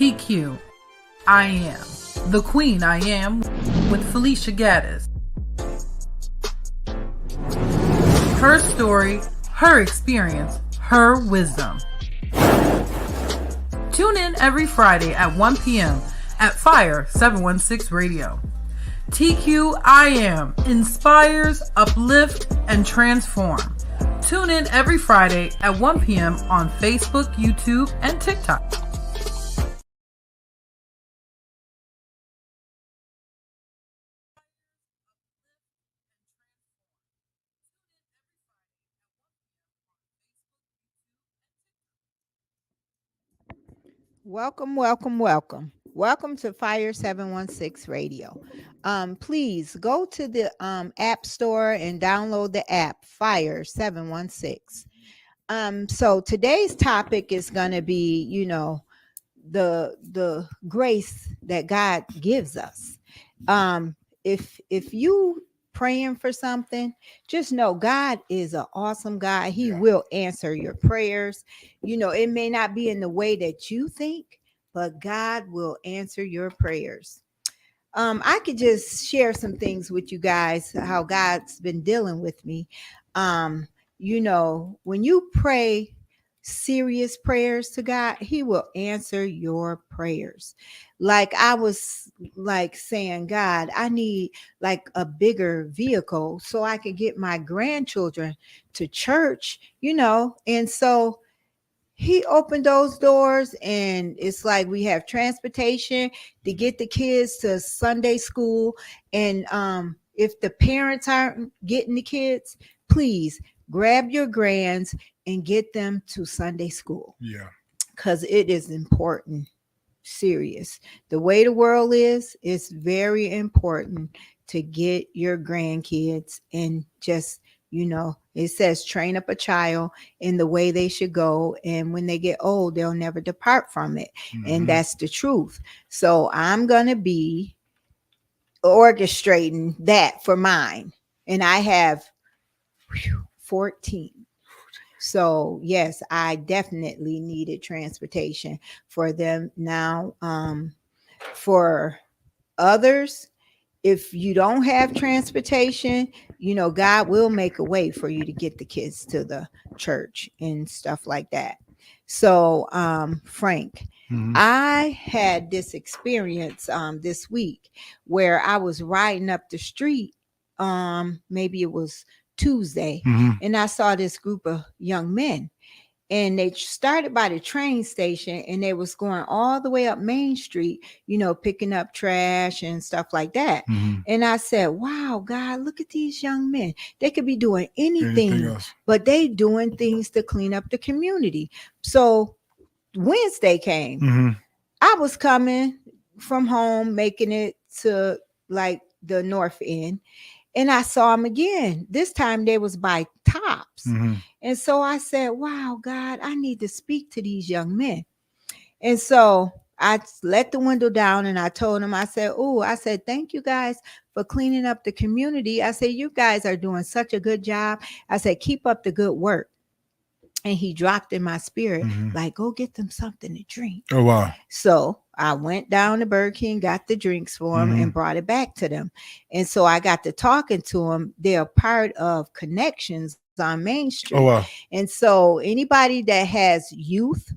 T.Q.I.AM, the Queen I Am with Felicia Gaddis. Her story, her experience, her wisdom. Tune in every Friday at 1 p.m. at Fire 716 Radio. T.Q.I.AM inspires, uplift, and transform. Tune in every Friday at 1 p.m. on Facebook, YouTube, and TikTok. Welcome, welcome, welcome. Welcome to Fire 716 Radio. Please go to the App Store and download the app Fire 716. So today's topic is going to be, the grace that God gives us. If you praying for something, just know God is an awesome God. He will answer your prayers. It may not be in the way that you think, but God will answer your prayers. I could just share some things with you guys, how God's been dealing with me. When you pray serious prayers to God, he will answer your prayers. Like I was saying, God, I need like a bigger vehicle so I could get my grandchildren to church, and so he opened those doors, and it's like we have transportation to get the kids to Sunday school. And if the parents aren't getting the kids, please grab your grands and get them to Sunday school. Yeah. Because it is important. Serious. The way the world is, it's very important to get your grandkids and just, it says train up a child in the way they should go. And when they get old, they'll never depart from it. Mm-hmm. And that's the truth. So I'm going to be orchestrating that for mine. And I have 14. So yes, I definitely needed transportation for them. Now, for others, if you don't have transportation, God will make a way for you to get the kids to the church and stuff like that. So, Frank, mm-hmm. I had this experience this week where I was riding up the street. Maybe it was Tuesday, mm-hmm. and I saw this group of young men, and they started by the train station, and they was going all the way up Main Street, picking up trash and stuff like that. Mm-hmm. And I said, wow, God, look at these young men. They could be doing anything but they doing things to clean up the community. So Wednesday came. Mm-hmm. I was coming from home, making it to like the north end. And I saw them again. This time they was by Tops. Mm-hmm. And so I said, wow, God, I need to speak to these young men. And so I let the window down and I told them, I said, thank you guys for cleaning up the community. I said, you guys are doing such a good job. I said, keep up the good work. And he dropped in my spirit, mm-hmm. like, go get them something to drink. Oh, wow. So I went down to Burger King, got the drinks for them, mm-hmm. and brought it back to them. And so I got to talking to them. They're part of Connections on Main Street. Oh, wow. And so anybody that has youth,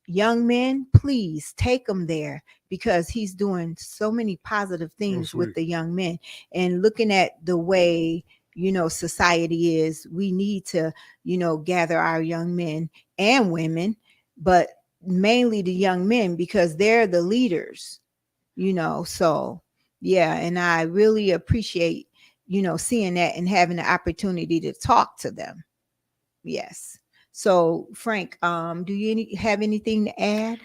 young men, please take them there, because he's doing so many positive things with the young men. And looking at the way society is, we need to, gather our young men and women, but mainly the young men, because they're the leaders, so yeah. And I really appreciate, seeing that and having the opportunity to talk to them. Yes. So Frank, do you have anything to add?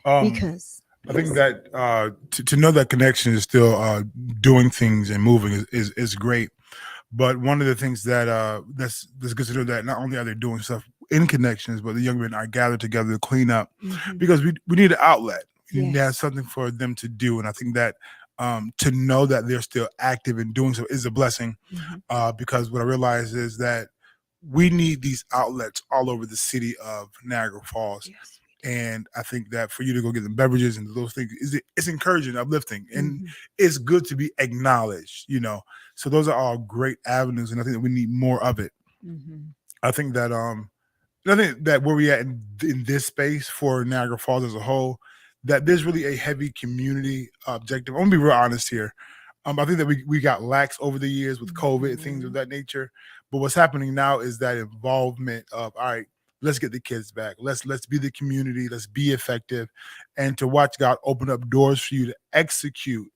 Because I think that to know that Connection is still doing things and moving is great. But one of the things that's good to know, that not only are they doing stuff in Connections, but the young men are gathered together to clean up, mm-hmm. because we need an outlet. We need to have something for them to do. And I think that to know that they're still active and doing so is a blessing, mm-hmm. Because what I realize is that we need these outlets all over the city of Niagara Falls. Yes. And I think that for you to go get them beverages and those things, it's encouraging, uplifting, and Mhm. it's good to be acknowledged, So those are all great avenues, and I think that we need more of it. Mhm. I think that where we at in this space for Niagara Falls as a whole, that there's really a heavy community objective. I'm gonna be real honest here. I think that we got lax over the years with COVID, things of Mhm. that nature. But what's happening now is that involvement of, all right, let's get the kids back. Let's be the community. Let's be effective, and to watch God open up doors for you to execute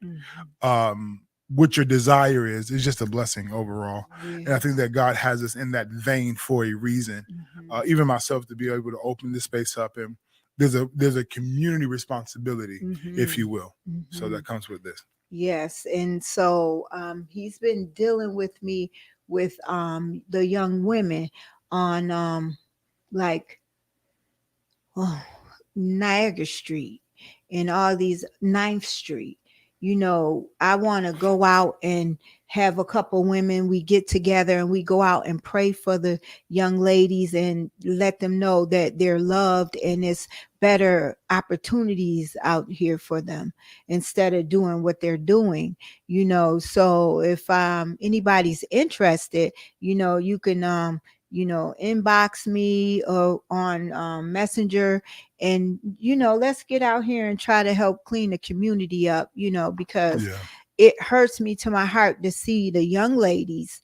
Mhm. what your desire is just a blessing overall. And I think Yes. that God has us in that vein for a reason. Mhm. Even myself, to be able to open this space up, and there's a community responsibility, if you Mhm. will. So that Mhm. comes with this. Yes, and so he's been dealing with me with the young women on like oh, Niagara Street and all these Ninth Street. I want to go out and have a couple women. We get together and we go out and pray for the young ladies and let them know that they're loved and it's better opportunities out here for them instead of doing what they're doing. So if anybody's interested, you can inbox me or on Messenger, and let's get out here and try to help clean the community up, because Yeah. it hurts me to my heart to see the young ladies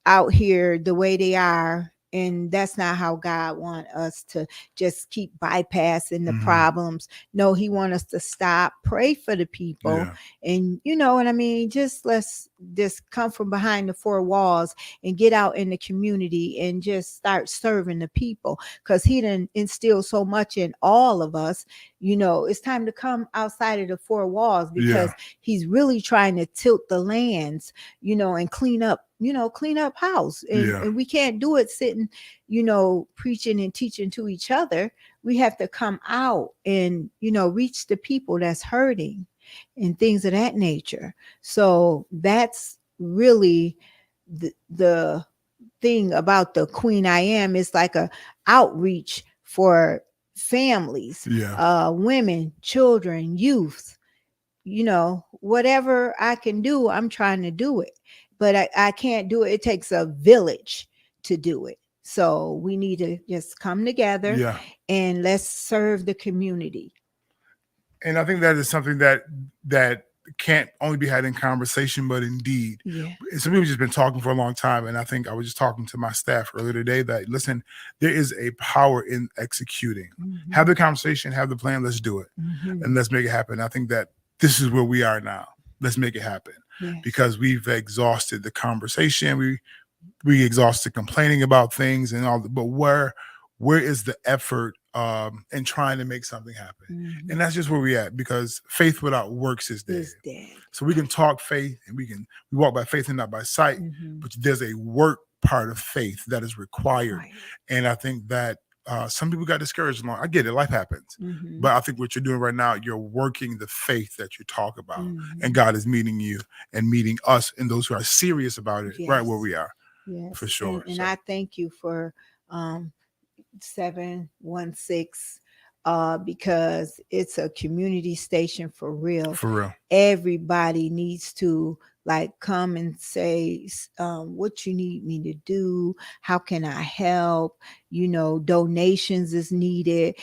out here the way they are, and that's not how God wants us to just keep bypassing the Mhm. problems. No, he wants us to stop, pray for the people, Yeah. and you know what I mean, let's just come from behind the four walls and get out in the community and just start serving the people, because he done instilled so much in all of us. It's time to come outside of the four walls, Yeah. because he's really trying to tilt the lands, and clean up house. And, Yeah. and we can't do it sitting, preaching and teaching to each other. We have to come out and, reach the people that's hurting and things of that nature. So that's really the thing about the T.Q.I.AM. Is like a outreach for families, Yeah. women, children, youth. Whatever I can do, I'm trying to do it. But I can't do it. It takes a village to do it. So we need to just come together Yeah. and let's serve the community. And I think that is something that can't only be had in conversation, but in deed. Yeah. Some people just been talking for a long time, and I think I was just talking to my staff earlier today that, listen, there is a power in executing. Mhm. Have the conversation, have the plan, let's do it, Mhm. and let's make it happen. I think that this is where we are now. Let's make it happen, Yes. because we've exhausted the conversation. We exhausted complaining about things and all, but where is the effort in trying to make something happen? Mhm. And that's just where we at, because faith without works is dead. Is dead. So we can talk faith and we walk by faith and not by sight, Mhm. but there's a work part of faith that is required. Right. And I think that some people got discouraged along. I get it, life happens. Mhm. But I think what you're doing right now, you're working the faith that you talk about. Mhm. And God is meeting you and meeting us and those who are serious about it right where Yes. we are. Yes. For sure. And So, I thank you for 716, because it's a community station for real. for real. Everybody needs to like come and say what you need me to do, how can I help. Donations is needed.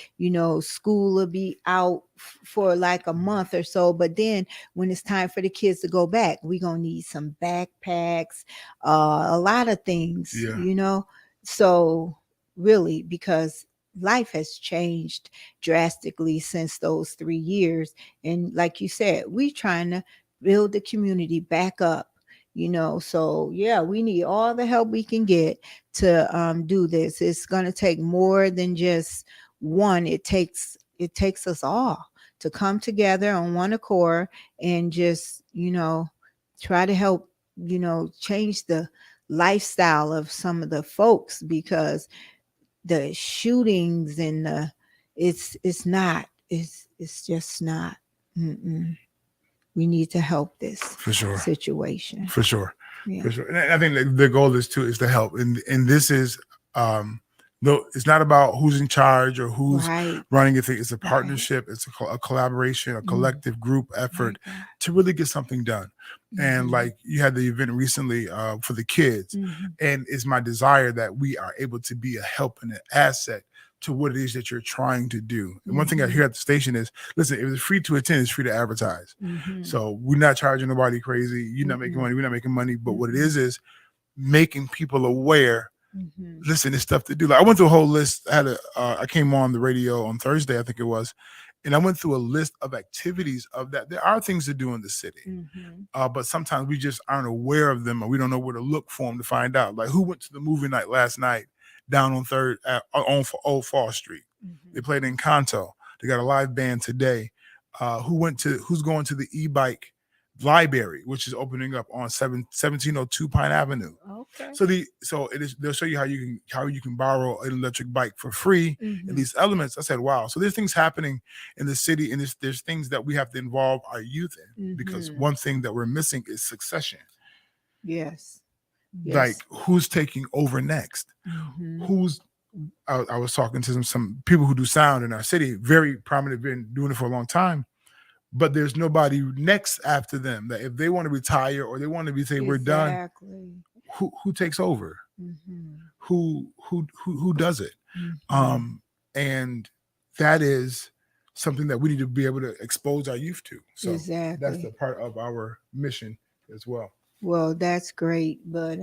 School will be out for like a month or so, but then when it's time for the kids to go back, we're gonna need some backpacks, a lot of things. Yeah. So really, because life has changed drastically since those 3 years. And like you said, we trying to build the community back up. So yeah, we need all the help we can get to do this. It's going to take more than just one. It takes us all to come together on one accord and just try to help change the lifestyle of some of the folks, because the shootings and it's just not. Mm-mm. We need to help this For sure. situation. For sure. Yeah. For sure. And I think the goal is to help. And this is No, it's not about who's in charge or who's Right. running a thing. It's a Right. partnership. It's a collaboration, a collective group My effort God. to really get something done. And like you had the event recently for the kids, and it's my desire that we are able to be a help and an asset to what it is that you're trying to do. And one thing I hear at the station is, listen, if it's free to attend, it's free to advertise. So we're not charging nobody crazy. You're not making money. We're not making money. But what it is making people aware. Listen, there's stuff to do. Like I went through a whole list. I came on the radio on Thursday, I think it was, and I went through a list of activities of that. There are things to do in the city, but sometimes we just aren't aware of them, or we don't know where to look for them to find out. Like who went to the movie night last night down on on Old Fall Street? They played in Encanto. They got a live band today. Who's going to the e-bike library, which is opening up on 1702 Pine Avenue. Okay. So they'll show you how you can borrow an electric bike for free in these elements. I said, wow. So there's things happening in the city, and there's things that we have to involve our youth in, because one thing that we're missing is succession. Yes. Like who's taking over next? I was talking to some people who do sound in our city, very prominent, been doing it for a long time. But there's nobody next after them that if they want to retire or they want to be say we're done, who takes over? Who does it? And that is something that we need to be able to expose our youth to. So that's a part of our mission as well. Well, that's great, but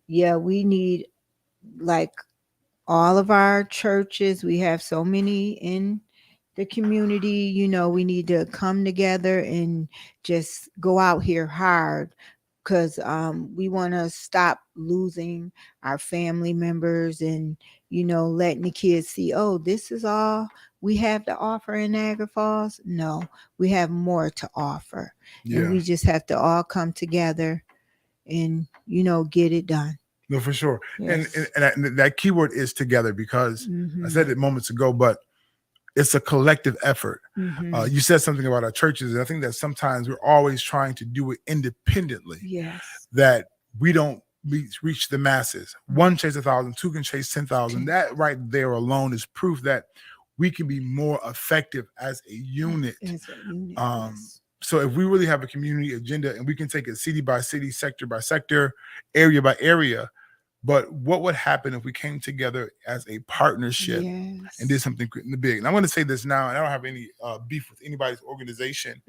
we need, like all of our churches, we have so many in the community, we need to come together and just go out here hard, because we want to stop losing our family members and, letting the kids see, oh, this is all we have to offer in Niagara Falls. No, we have more to offer. And we just have to all come together and, get it done. No, for sure. Yes. And that keyword is together, because I said it moments ago, but it's a collective effort. You said something about our churches, and I think that sometimes we're always trying to do it independently. Yes. That we don't reach the masses. One chase 1,000, two can chase 10,000. That right there alone is proof that we can be more effective as a unit. So if we really have a community agenda and we can take it city by city, sector by sector, area by area, but what would happen if we came together as a partnership and did something big? And I'm going to say this now, and I don't have any beef with anybody's organization,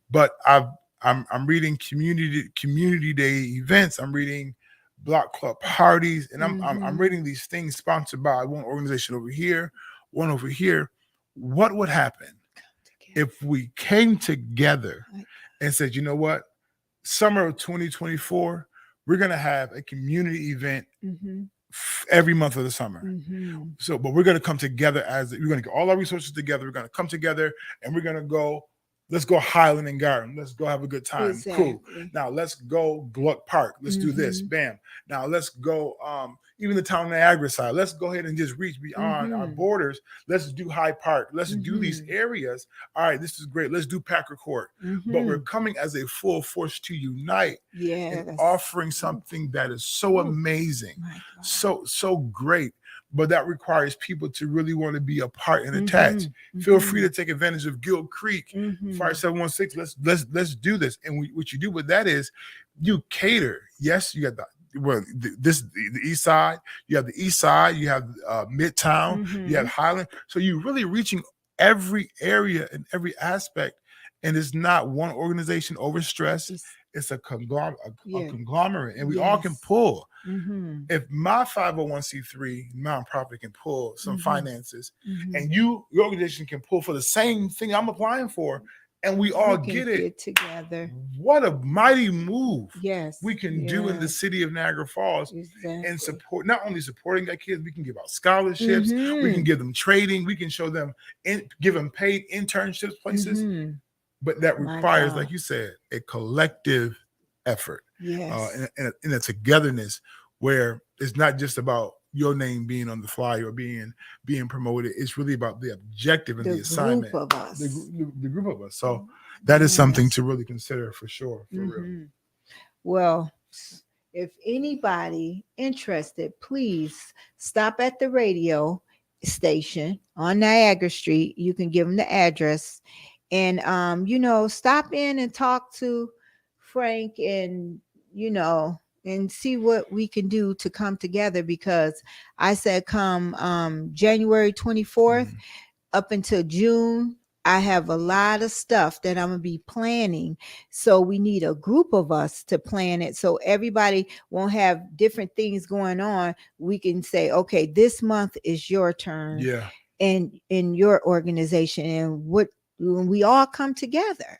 but I'm reading community day events. I'm reading block club parties, and I'm reading these things sponsored by one organization over here, one over here. What would happen if we came together and said, you know what, summer of 2024, we're going to have a community event every month of the summer. So, but we're going to come together we're going to get all our resources together. We're going to come together and we're going to go, let's go Highland and Garden. Let's go have a good time. Cool. Now let's go Gluck Park. Let's do this. Bam. Now let's go, even the town of Niagara side. Let's go ahead and just reach beyond our borders. Let's do Hyde Park. Let's do these areas. All right, this is great. Let's do Packer Court. But we're coming as a full force to unite and offering something that is so amazing, so great. But that requires people to really want to be a part and attached. Feel free to take advantage of Guild Creek, Fire 716. Let's do this. And what you do with that is you cater. Yes, you got the east side, you have the east side, you have Midtown, you have Highland. So you're really reaching every area and every aspect. And it's not one organization overstressed. It's a conglomerate, and we all can pull. If my 501c3 nonprofit can pull some finances, and your organization can pull for the same thing I'm applying for, and we all get together. What a mighty move we can do in the city of Niagara Falls and support, not only supporting our kids, we can give out scholarships, we can give them trading, we can show them, give them paid internships places. But that requires, like you said, a collective effort, and a togetherness where it's not just about your name being on the flyer or being promoted. It's really about the objective and the assignment, group of us. The group of us. So that is something to really consider for sure, for real. Well, if anybody interested, please stop at the radio station on Niagara Street. You can give them the address and stop in and talk to Frank and and see what we can do to come together, because I said come January 24th up until June, I have a lot of stuff that I'm going to be planning. So we need a group of us to plan it, so everybody won't have different things going on. We can say, okay, this month is your turn. Yeah. In your organization, and when we all come together,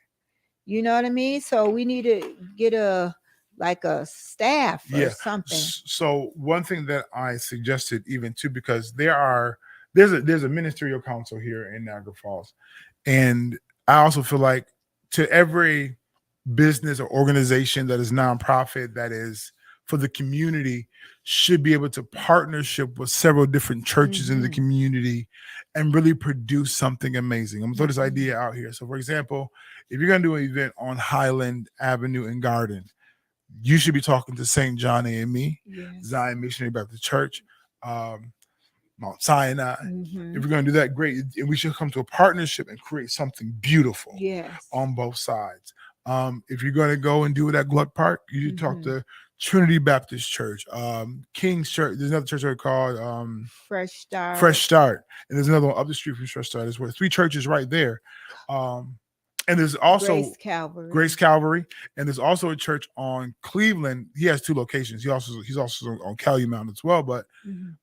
you know what I mean? So we need to get a staff or something. So one thing that I suggested even too, because there's a ministerial council here in Niagara Falls, and I also feel like to every business or organization that is nonprofit, that is for the community, should be able to partnership with several different churches in the community and really produce something amazing. I'm gonna throw this idea out here. So for example, if you're gonna do an event on Highland Avenue and Garden, you should be talking to St. John AME, Zion Missionary Baptist Church, Mount Sinai. If we're going to do that, great. And we should come to a partnership and create something beautiful on both sides. If you're going to go and do it at Gluck Park, you should talk to Trinity Baptist Church, King's Church. There's another church called Fresh Start. Fresh Start. And there's another one up the street from Fresh Start as well. 3 churches right there. And there's also Grace Calvary, and there's also a church on Cleveland. He has 2 locations. He's also on Calumet as well. But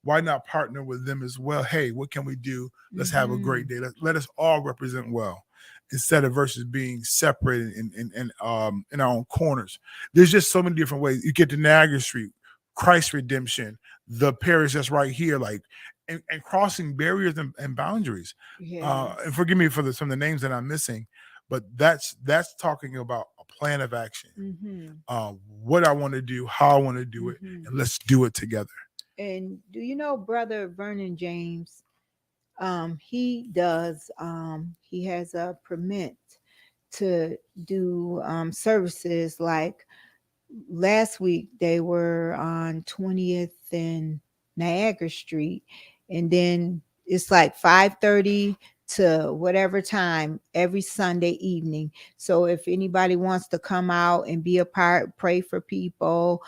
why not partner with them as well? Hey, what can we do? Let's have a great day. Let us all represent well, instead of versus being separated in our own corners. There's just so many different ways. You get to Niagara Street, Christ Redemption, the parish that's right here, and crossing barriers and boundaries. And forgive me for some of the names that I'm missing. But that's talking about a plan of action, what I want to do, how I want to do it, and let's do it together. And do you know Brother Vernon James? He does. He has a permit to do services. Like last week, they were on 20th and Niagara Street, and then it's like 5:30 to whatever time every Sunday evening. So if anybody wants to come out and be a part, pray for people,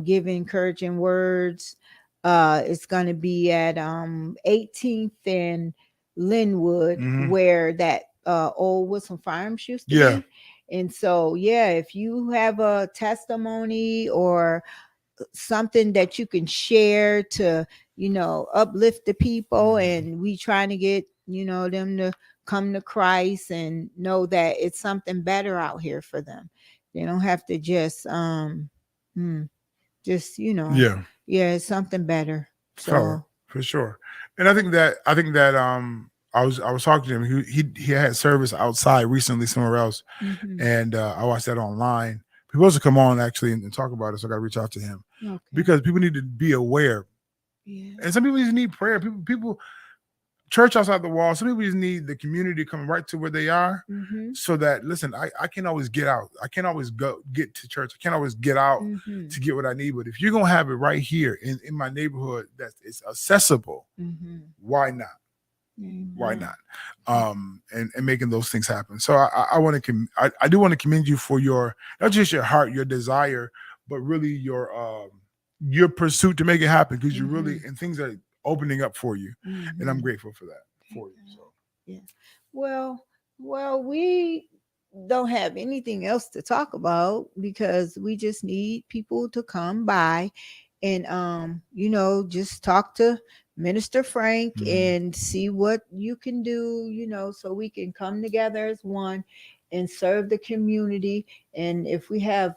give encouraging words, it's going to be at 18th and Linwood, where that old Wilson Farms used to be. And so, if you have a testimony or something that you can share to, uplift the people, and we trying to get them to come to Christ and know that it's something better out here for them. They don't have to just it's something better. So for sure. And I think that I was talking to him. He had service outside recently somewhere else, and I watched that online. He was to come on actually and talk about it, so I got to reach out to him because people need to be aware. And some people just need prayer. People church outside the wall. Some people just need the community coming right to where they are, so that, listen, I can't always get out. I can't always get to church. I can't always get out to get what I need. But if you're going to have it right here in my neighborhood that is accessible, why not? Why not? And making those things happen. So I want to I do want to commend you for your, not just your heart, your desire, but really your pursuit to make it happen, because you really, and things are opening up for you, and I'm grateful for that for you. So well, we don't have anything else to talk about, because we just need people to come by and just talk to Minister Frank and see what you can do, so we can come together as one and serve the community. And if we have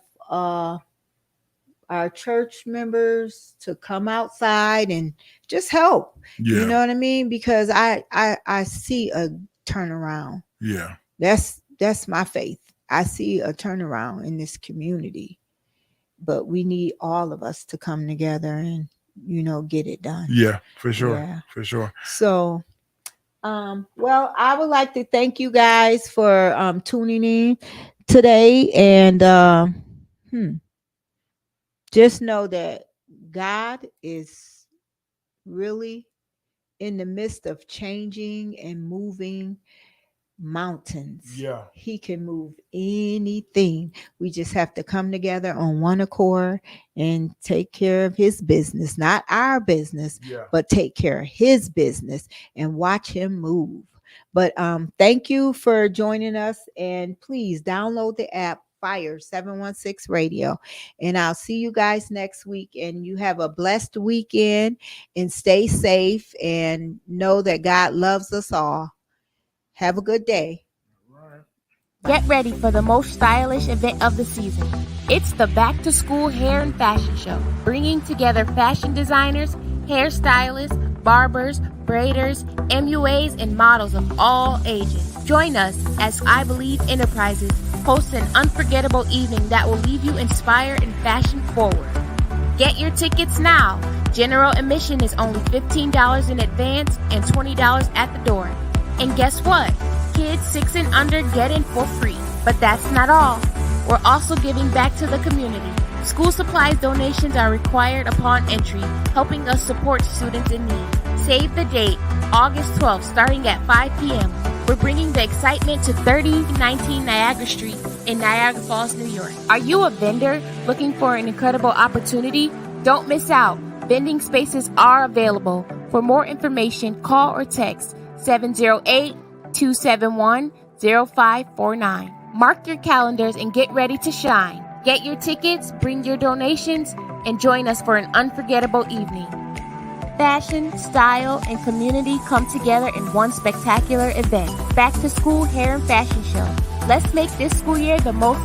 our church members to come outside and just help, you know what I mean? Because I see a turnaround. That's my faith. I see a turnaround in this community, but we need all of us to come together and get it done. For sure. So well, I would like to thank you guys for tuning in today, and just know that God is really in the midst of changing and moving mountains. Yeah. He can move anything. We just have to come together on one accord and take care of his business, not our business, Yeah. but take care of his business and watch him move. But thank you for joining us, and please download the app Fire 716 Radio, and I'll see you guys next week. And you have a blessed weekend, and stay safe, and know that God loves us all. Have a good day. Get ready for the most stylish event of the season. It's the Back to School Hair and Fashion Show, bringing together fashion designers, hairstylists, barbers, braiders, MUAs, and models of all ages. Join us as I Believe Enterprises hosts an unforgettable evening that will leave you inspired and fashion forward. Get your tickets now. General admission is only $15 in advance and $20 at the door. And guess what? Kids 6 and under get in for free. But that's not all. We're also giving back to the community. School supplies donations are required upon entry, helping us support students in need. Save the date, August 12th, starting at 5 p.m. We're bringing the excitement to 3019 Niagara Street in Niagara Falls, New York. Are you a vendor looking for an incredible opportunity? Don't miss out. Vending spaces are available. For more information, call or text 708-271-0549. Mark your calendars and get ready to shine. Get your tickets, bring your donations, and join us for an unforgettable evening. Fashion, style, and community come together in one spectacular event. Back to School Hair and Fashion Show. Let's make this school year the most